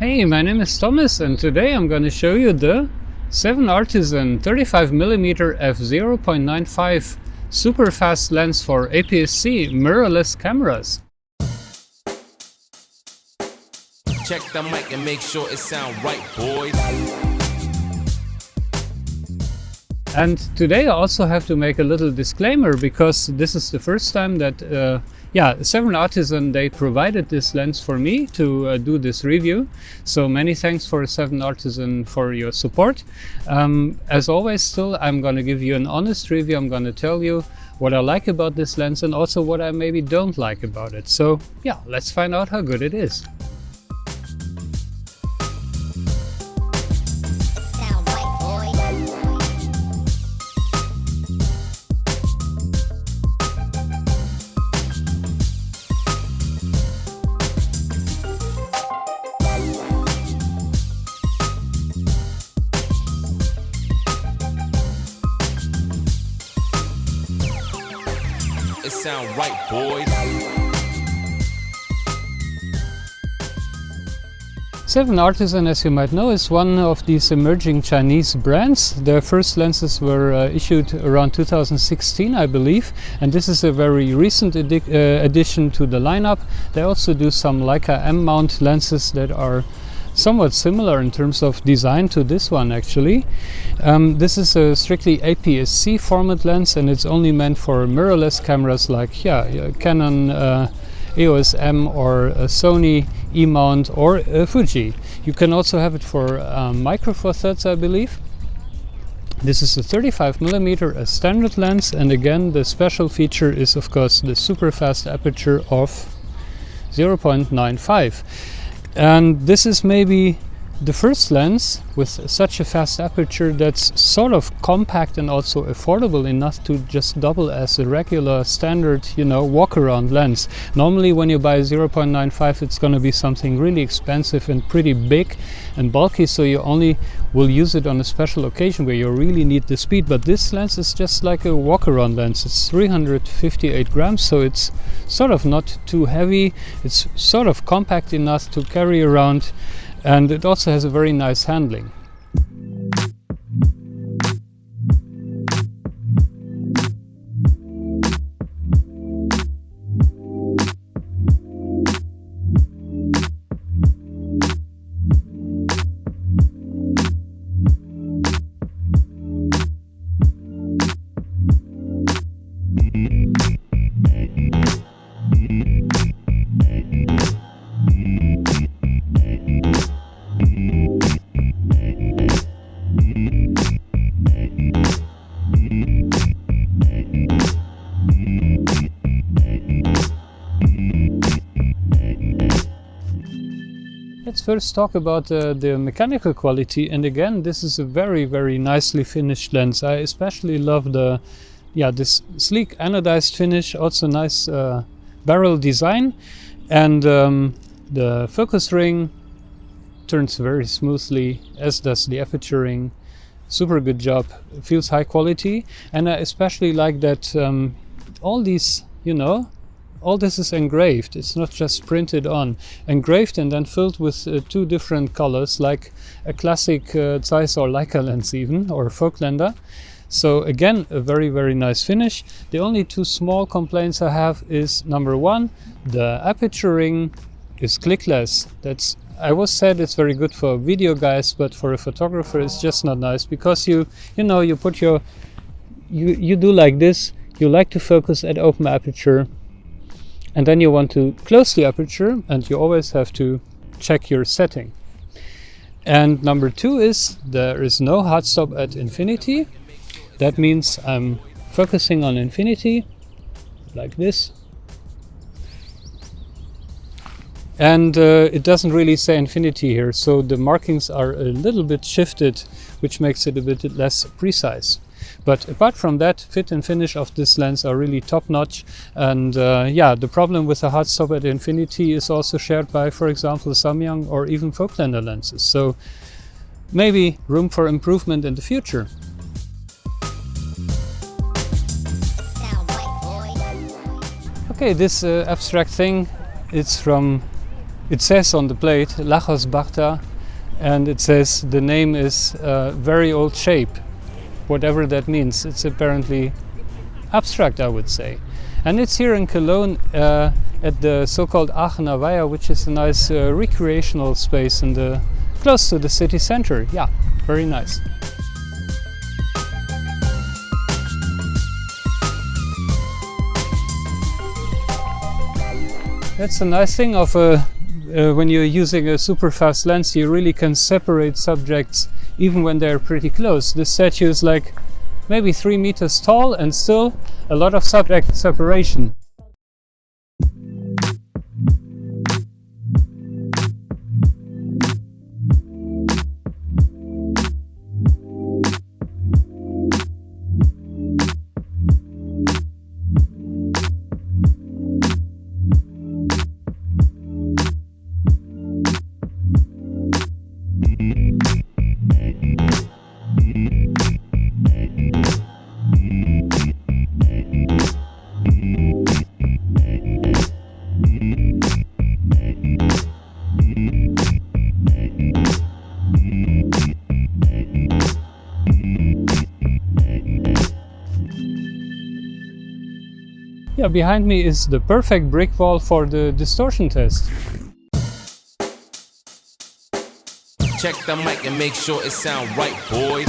Hey, my name is Thomas and today I'm going to show you the 7Artisan 35mm f0.95 Superfast lens for APS-C mirrorless cameras. Check the mic and make sure it sound right, boys. And today I also have to make a little disclaimer because this is the first time that 7Artisan, they provided this lens for me to do this review. So many thanks for 7Artisan for your support. As always, still I'm going to give you an honest review. I'm going to tell you what I like about this lens and also what I maybe don't like about it. So yeah, let's find out how good it is. It sound right, boys. 7Artisan, as you might know, is one of these emerging Chinese brands. Their first lenses were issued around 2016, I believe, and this is a very recent addition to the lineup. They also do some Leica M mount lenses that are somewhat similar in terms of design to this one actually. This is a strictly APS-C format lens and it's only meant for mirrorless cameras like Canon EOS M or Sony E mount or Fuji. You can also have it for micro four thirds, I believe. This is a 35mm, a standard lens, and again the special feature is of course the super fast aperture of 0.95. And this is maybe the first lens with such a fast aperture that's sort of compact and also affordable enough to just double as a regular standard, walk around lens. Normally when you buy a 0.95 it's going to be something really expensive and pretty big and bulky, so you only will use it on a special occasion where you really need the speed. But this lens is just like a walk around lens. It's 358 grams, so it's sort of not too heavy. It's sort of compact enough to carry around, and it also has a very nice handling. Let's first talk about the mechanical quality, and again this is a very nicely finished lens. I especially love this sleek anodized finish, also nice barrel design, and the focus ring turns very smoothly, as does the aperture ring. Super good job, it feels high quality, and I especially like that all these, all this is engraved. It's not just printed on. Engraved and then filled with two different colors, like a classic Zeiss or Leica lens even, or Folklander. So again, a very nice finish. The only two small complaints I have is, number one, the aperture ring is clickless. I was said it's very good for video guys, but for a photographer it's just not nice, because you put you do like this. You like to focus at open aperture, and then you want to close the aperture, and you always have to check your setting. And number two is there is no hard stop at infinity. That means I'm focusing on infinity like this, and it doesn't really say infinity here, so the markings are a little bit shifted, which makes it a bit less precise. But apart from that, fit and finish of this lens are really top-notch, and the problem with the hard stop at infinity is also shared by, for example, Samyang or even Folklander lenses, so maybe room for improvement in the future. Okay, this abstract thing, it's from It says on the plate Lachos Bachta, and it says the name is very old shape, whatever that means. It's apparently abstract, I would say. And it's here in Cologne at the so-called Aachener Weiher, which is a nice recreational space in close to the city center. Yeah, very nice. That's a nice thing of when you're using a super fast lens, you really can separate subjects even when they're pretty close. This statue is like maybe 3 meters tall and still a lot of subject separation. Yeah, behind me is the perfect brick wall for the distortion test. Check the mic and make sure it sound right, boys.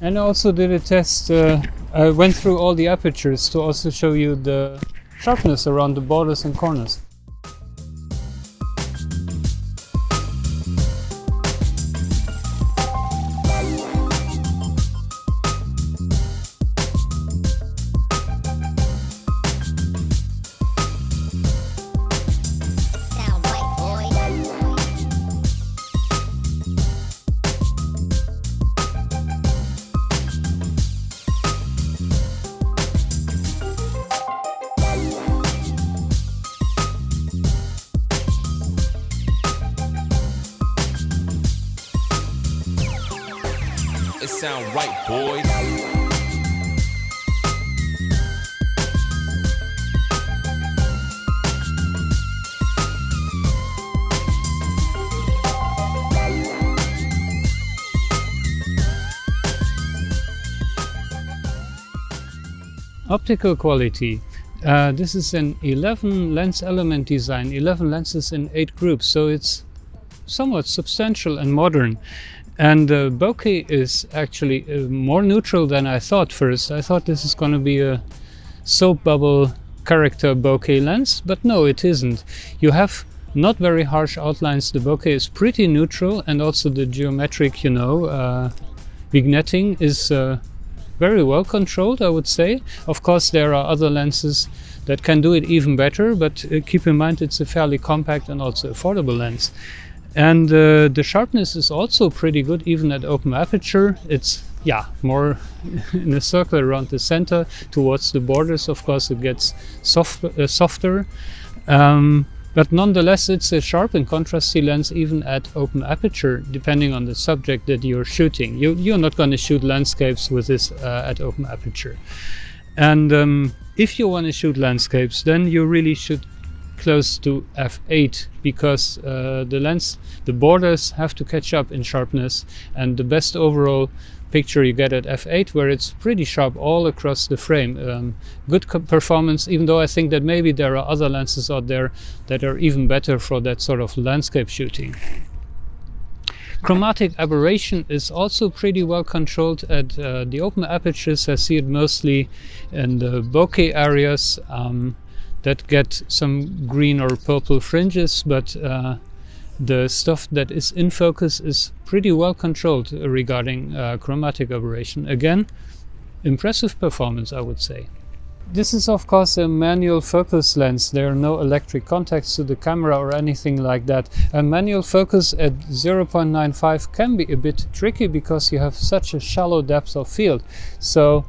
And I also did a test, I went through all the apertures to also show you the sharpness around the borders and corners. It sound right, boys. Optical quality. This is an 11 lens element design, 11 lenses in 8 groups, so it's somewhat substantial and modern. And the bokeh is actually more neutral than I thought first. I thought this is going to be a soap bubble character bokeh lens, but no, it isn't. You have not very harsh outlines. The bokeh is pretty neutral, and also the geometric, vignetting is very well controlled, I would say. Of course, there are other lenses that can do it even better, but keep in mind it's a fairly compact and also affordable lens. And the sharpness is also pretty good, even at open aperture. It's more in a circle around the center towards the borders. Of course, it gets softer, but nonetheless, it's a sharp and contrasty lens even at open aperture, depending on the subject that you're shooting. You're not going to shoot landscapes with this at open aperture. And if you want to shoot landscapes, then you really should close to f8, because the borders have to catch up in sharpness, and the best overall picture you get at f8, where it's pretty sharp all across the frame. Good performance, even though I think that maybe there are other lenses out there that are even better for that sort of landscape shooting. Chromatic aberration is also pretty well controlled at the open apertures. I see it mostly in the bokeh areas that get some green or purple fringes, but the stuff that is in focus is pretty well controlled regarding chromatic aberration. Again, impressive performance, I would say. This is of course a manual focus lens. There are no electric contacts to the camera or anything like that. A manual focus at 0.95 can be a bit tricky because you have such a shallow depth of field. So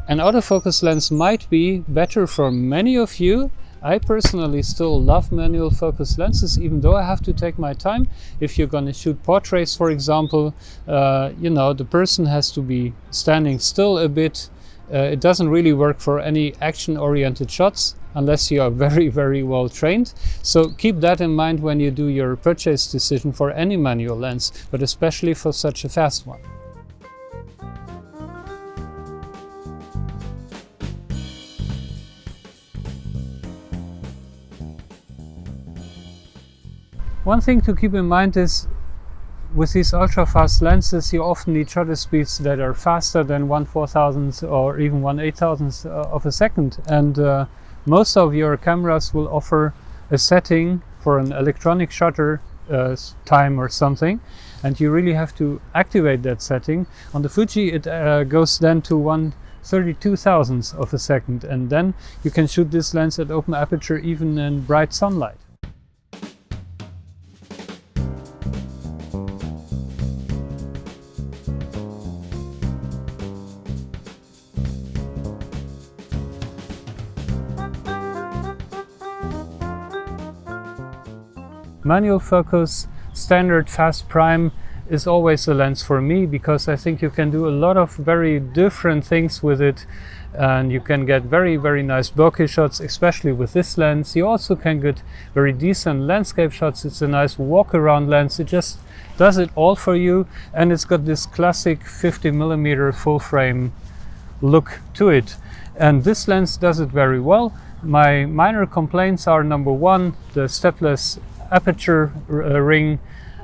an autofocus lens might be better for many of you. I personally still love manual focus lenses, even though I have to take my time. If you're going to shoot portraits, for example, the person has to be standing still a bit. It doesn't really work for any action-oriented shots unless you are very, very well trained. So keep that in mind when you do your purchase decision for any manual lens, but especially for such a fast one. One thing to keep in mind is with these ultra-fast lenses, you often need shutter speeds that are faster than 1/4000th or even 1/8000th of a second. And most of your cameras will offer a setting for an electronic shutter time or something, and you really have to activate that setting. On the Fuji, it goes then to 1/32,000th of a second, and then you can shoot this lens at open aperture even in bright sunlight. Manual focus, standard fast prime is always a lens for me, because I think you can do a lot of very different things with it, and you can get very, very nice bokeh shots, especially with this lens. You also can get very decent landscape shots. It's a nice walk around lens. It just does it all for you, and it's got this classic 50mm full frame look to it, and this lens does it very well. My minor complaints are: number one, the stepless aperture ring,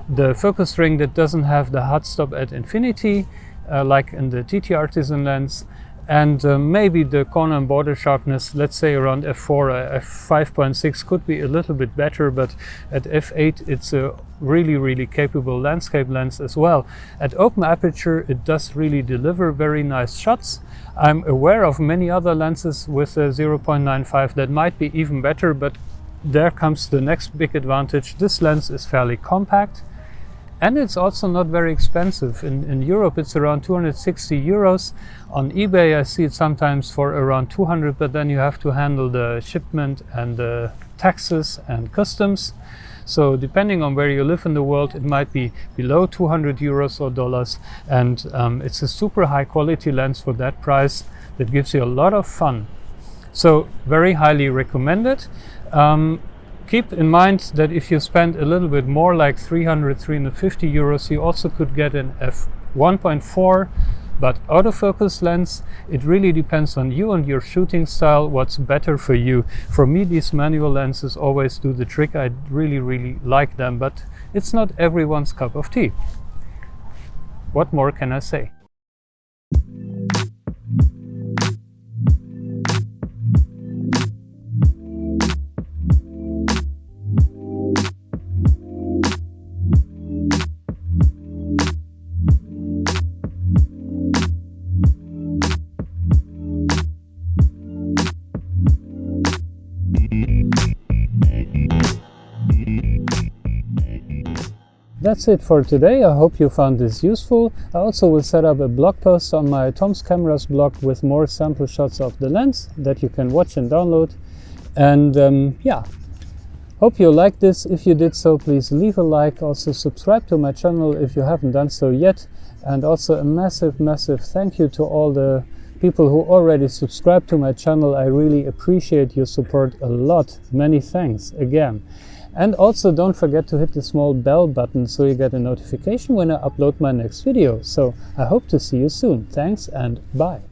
the focus ring that doesn't have the hot stop at infinity like in the TT-Artisan lens, and maybe the corner and border sharpness, let's say around f4, f5.6 could be a little bit better, but at f8 it's a really, really capable landscape lens as well. At open aperture it does really deliver very nice shots. I'm aware of many other lenses with a 0.95 that might be even better, but there comes the next big advantage. This lens is fairly compact, and it's also not very expensive. In Europe it's around 260 euros. On eBay I see it sometimes for around 200, but then you have to handle the shipment and the taxes and customs. So depending on where you live in the world, it might be below 200 euros or dollars, and it's a super high quality lens for that price that gives you a lot of fun. So very highly recommended. Keep in mind that if you spend a little bit more, like 300-350 euros, you also could get an f1.4 but autofocus lens. It really depends on you and your shooting style, what's better for you. For me, these manual lenses always do the trick. I really, really like them, but it's not everyone's cup of tea. What more can I say? That's it for today. I hope you found this useful. I also will set up a blog post on my Tom's Cameras blog with more sample shots of the lens that you can watch and download. And yeah, hope you liked this. If you did so, please leave a like. Also subscribe to my channel if you haven't done so yet. And also a massive, massive thank you to all the people who already subscribed to my channel. I really appreciate your support a lot. Many thanks again. And also don't forget to hit the small bell button so you get a notification when I upload my next video. So I hope to see you soon. Thanks and bye.